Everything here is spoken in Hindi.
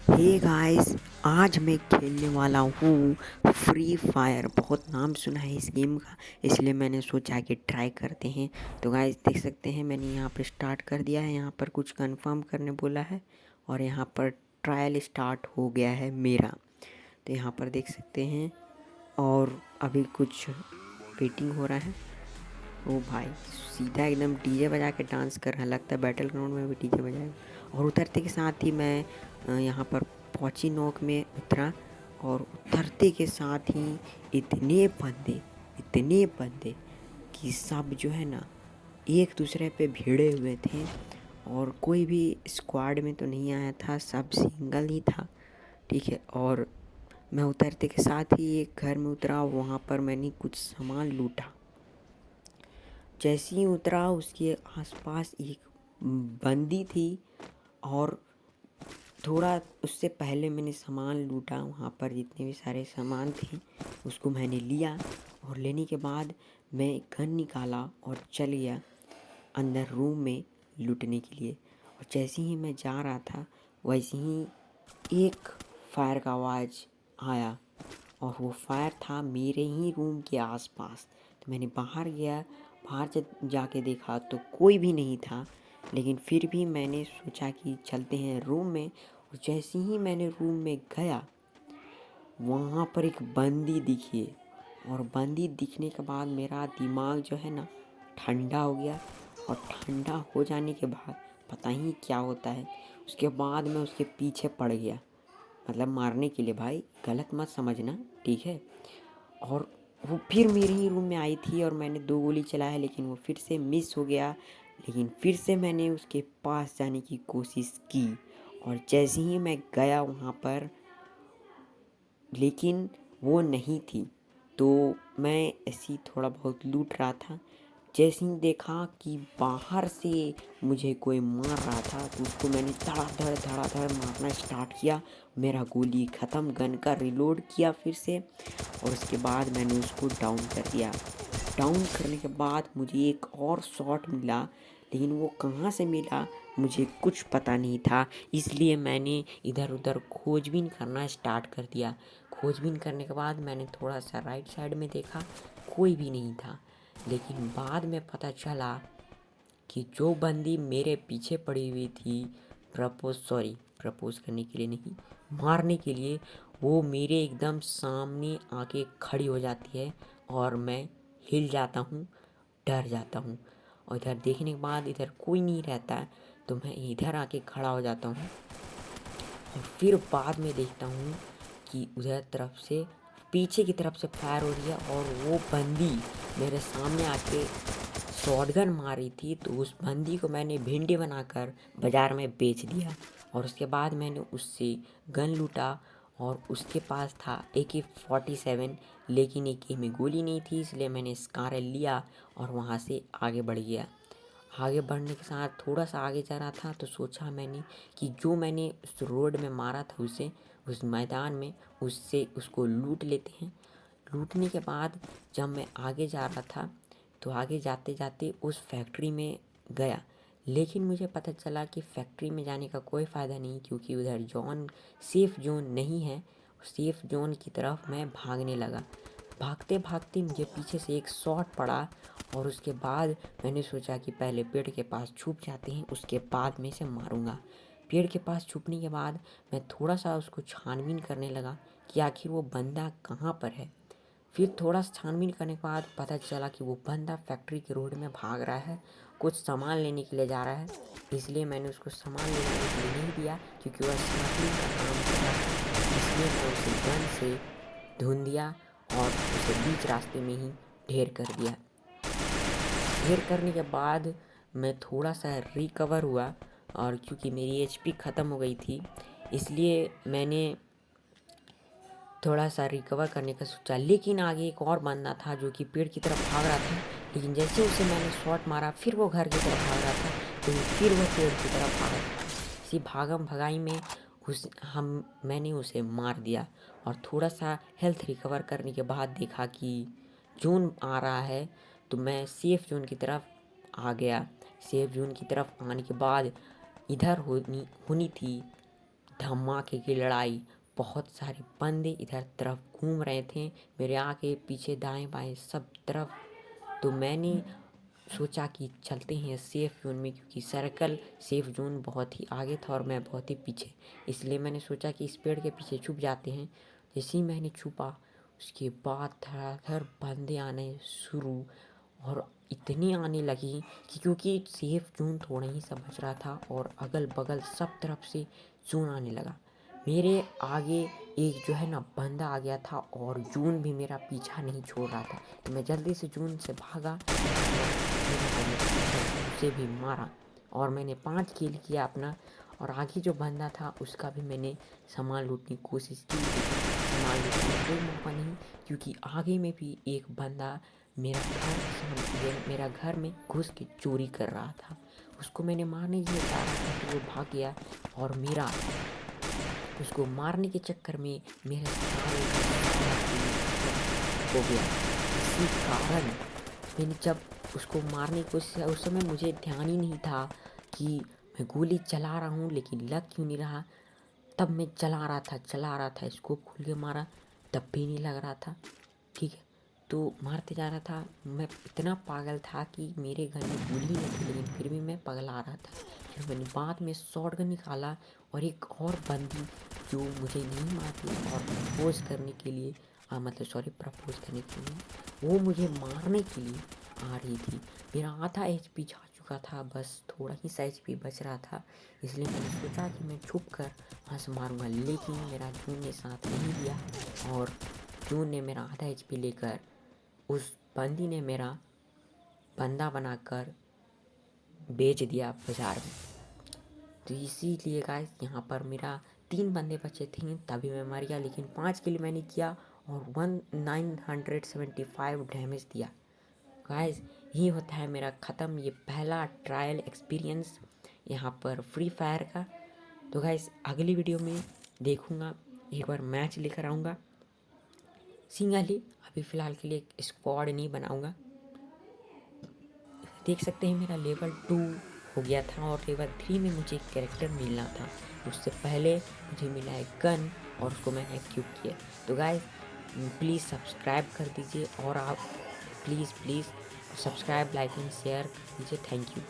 हे गाइस, आज मैं खेलने वाला हूँ फ्री फायर। बहुत नाम सुना है इस गेम का, इसलिए मैंने सोचा कि ट्राई करते हैं। तो गाइस देख सकते हैं मैंने यहाँ पर स्टार्ट कर दिया है। यहाँ पर कुछ कंफर्म करने बोला है और यहाँ पर ट्रायल स्टार्ट हो गया है मेरा। तो यहाँ पर देख सकते हैं और अभी कुछ वेटिंग हो रहा है। ओ भाई, सीधा एकदम डीजे बजा के डांस कर रहा है। लगता है बैटल ग्राउंड में भी डीजे बजाएगा। और उतरते के साथ ही मैं यहाँ पर पहुंची नोक में उतरा और उतरते के साथ ही इतने बंदे कि सब जो है ना एक दूसरे पे भिड़े हुए थे। और कोई भी स्क्वाड में तो नहीं आया था, सब सिंगल ही था। ठीक है, और मैं उतरते के साथ ही एक घर में उतरा। वहाँ पर मैंने कुछ सामान लूटा। जैसे ही उतरा उसके आसपास एक बंदी थी और थोड़ा उससे पहले मैंने सामान लूटा। वहाँ पर जितने भी सारे सामान थे उसको मैंने लिया और लेने के बाद मैं गन निकाला और चल गया अंदर रूम में लूटने के लिए। और जैसे ही मैं जा रहा था वैसे ही एक फायर का आवाज़ आया और वो फायर था मेरे ही रूम के आसपास। तो मैंने बाहर गया, बाहर जाके देखा तो कोई भी नहीं था। लेकिन फिर भी मैंने सोचा कि चलते हैं रूम में। और जैसे ही मैंने रूम में गया वहाँ पर एक बंदी दिखी। और बंदी दिखने के बाद मेरा दिमाग जो है ना ठंडा हो गया। और ठंडा हो जाने के बाद पता ही नहीं क्या होता है, उसके बाद मैं उसके पीछे पड़ गया। मतलब मारने के लिए, भाई गलत मत समझना, ठीक है। और वो फिर मेरे ही रूम में आई थी और मैंने 2 गोली चलाया लेकिन वो फिर से मिस हो गया। लेकिन फिर से मैंने उसके पास जाने की कोशिश की और जैसे ही मैं गया वहाँ पर लेकिन वो नहीं थी। तो मैं ऐसे ही थोड़ा बहुत लूट रहा था। जैसे ही देखा कि बाहर से मुझे कोई मार रहा था तो उसको मैंने धड़ाधड़ मारना स्टार्ट किया। मेरा गोली ख़त्म, गन का रिलोड किया फिर से और उसके बाद मैंने उसको डाउन कर दिया। डाउन करने के बाद मुझे एक और शॉट मिला लेकिन वो कहाँ से मिला मुझे कुछ पता नहीं था। इसलिए मैंने इधर उधर खोजबीन करना स्टार्ट कर दिया। खोजबीन करने के बाद मैंने थोड़ा सा राइट साइड में देखा, कोई भी नहीं था। लेकिन बाद में पता चला कि जो बंदी मेरे पीछे पड़ी हुई थी प्रपोज करने के लिए नहीं, मारने के लिए, वो मेरे एकदम सामने आके खड़ी हो जाती है और मैं हिल जाता हूँ, डर जाता हूँ। और इधर देखने के बाद इधर कोई नहीं रहता है तो मैं इधर आके खड़ा हो जाता हूँ। और फिर बाद में देखता हूँ कि उधर तरफ से पीछे की तरफ से फायर हो रही है और वो बंदी मेरे सामने आके शॉटगन मारी थी। तो उस बंदी को मैंने भिंडी बनाकर बाज़ार में बेच दिया। और उसके बाद मैंने उससे गन लूटा और उसके पास था AK-47 लेकिन AK में गोली नहीं थी, इसलिए मैंने स्कारल लिया और वहाँ से आगे बढ़ गया। आगे बढ़ने के साथ थोड़ा सा आगे जा रहा था तो सोचा मैंने कि जो मैंने उस रोड में मारा था उसे, उस मैदान में उससे उसको लूट लेते हैं। लूटने के बाद जब मैं आगे जा रहा था तो आगे जाते जाते उस फैक्ट्री में गया। लेकिन मुझे पता चला कि फैक्ट्री में जाने का कोई फ़ायदा नहीं क्योंकि उधर सेफ़ जोन नहीं है। सेफ़ जोन की तरफ मैं भागने लगा। भागते भागते मुझे पीछे से एक शॉट पड़ा और उसके बाद मैंने सोचा कि पहले पेड़ के पास छुप जाते हैं, उसके बाद मैं इसे मारूंगा। पेड़ के पास छुपने के बाद मैं थोड़ा सा उसको छानबीन करने लगा कि आखिर वो बंदा कहाँ पर है। फिर थोड़ा सा छानबीन करने के बाद पता चला कि वो बंदा फैक्ट्री के रोड में भाग रहा है, कुछ सामान लेने के लिए जा रहा है। इसलिए मैंने उसको सामान लेने के लिए नहीं दिया क्योंकि वह स्मगलिंग का काम कर रहा था। इसलिए मैं उसे गन से धुन दिया और उसे बीच रास्ते में ही ढेर कर दिया। ढेर करने के बाद मैं थोड़ा सा रिकवर हुआ और क्योंकि मेरी HP ख़त्म हो गई थी इसलिए मैंने थोड़ा सा रिकवर करने का सोचा। लेकिन आगे एक और बंदा था जो कि पेड़ की तरफ भाग रहा था। लेकिन जैसे उसे मैंने शॉट मारा फिर वो घर की तरफ भाग रहा था, लेकिन फिर वो पेड़ की तरफ भागा था। इसी भागम भगाई में मैंने उसे मार दिया। और थोड़ा सा हेल्थ रिकवर करने के बाद देखा कि जोन आ रहा है तो मैं सेफ़ जोन की तरफ आ गया। सेफ़ जोन की तरफ आने के बाद इधर होनी थी धमाके की लड़ाई। बहुत सारे बंदे इधर तरफ घूम रहे थे, मेरे आगे पीछे दाएं बाएं सब तरफ। तो मैंने सोचा कि चलते हैं सेफ जोन में, क्योंकि सर्कल सेफ जोन बहुत ही आगे था और मैं बहुत ही पीछे। इसलिए मैंने सोचा कि इस पेड़ के पीछे छुप जाते हैं। जैसे ही मैंने छुपा, उसके बाद धड़ाधड़ बंदे आने शुरू, और इतनी आने लगी कि क्योंकि सेफ जोन थोड़ा ही सा बच रहा था और अगल बगल सब तरफ से जोन आने लगा। मेरे आगे एक जो है ना बंदा आ गया था और जून भी मेरा पीछा नहीं छोड़ रहा था। तो मैं जल्दी से जून से भागा और उसे भी मारा और मैंने 5 किल किया अपना। और आगे जो बंदा था उसका भी मैंने सामान लूटने की कोशिश की, लेकिन सामान लूटने का कोई मौका नहीं, क्योंकि आगे में भी एक बंदा मेरा घर में घुस के चोरी कर रहा था। उसको मैंने मारने के लिए जा रहा था तो वो भाग गया और उसको मारने के चक्कर में मेरे सारे हो गया। इसी कारण मैंने जब उसको मारने की कोशिश किया, उस समय मुझे ध्यान ही नहीं था कि मैं गोली चला रहा हूँ, लेकिन लग क्यों नहीं रहा। तब मैं चला रहा था, स्कोप खोल के मारा, तब भी नहीं लग रहा था। ठीक है, तो मारते जा रहा था। मैं इतना पागल था कि मेरे घर में गोली नहीं थी, लेकिन फिर भी मैं पगला रहा था। फिर मैंने बाद में शॉटगन निकाला और एक और बंदी जो मुझे नहीं मारती और प्रपोज करने के लिए प्रपोज करने के लिए वो मुझे मारने के लिए आ रही थी। मेरा आधा HP जा चुका था, बस थोड़ा ही सा HP बच रहा था। इसलिए मैंने सोचा कि मैं छुप कर वहाँ से मारूंगा, लेकिन मेरा जून ने साथ नहीं दिया और जून ने मेरा आधा HP लेकर उस बंदी ने मेरा बंदा बनाकर बेच दिया बाजार में। तो इसीलिए गाइस यहाँ पर मेरा 3 बंदे बचे थे, तभी मैं मर गया, लेकिन 5 किल मैंने किया और 1975 डैमेज दिया। गाइस ये होता है मेरा ख़त्म ये पहला ट्रायल एक्सपीरियंस यहाँ पर फ्री फायर का। तो गाइस अगली वीडियो में देखूँगा, एक बार मैच लेकर आऊँगा सिंगल ही। अभी फ़िलहाल के लिए स्क्वाड नहीं बनाऊँगा। देख सकते हैं मेरा लेवल 2 हो गया था और लेवल 3 में मुझे एक कैरेक्टर मिलना था। उससे पहले मुझे मिला एक गन और उसको मैंने एक्यूब किया। तो गाइस प्लीज़ सब्सक्राइब कर दीजिए और आप please subscribe, like and share कर दीजिए। Thank you.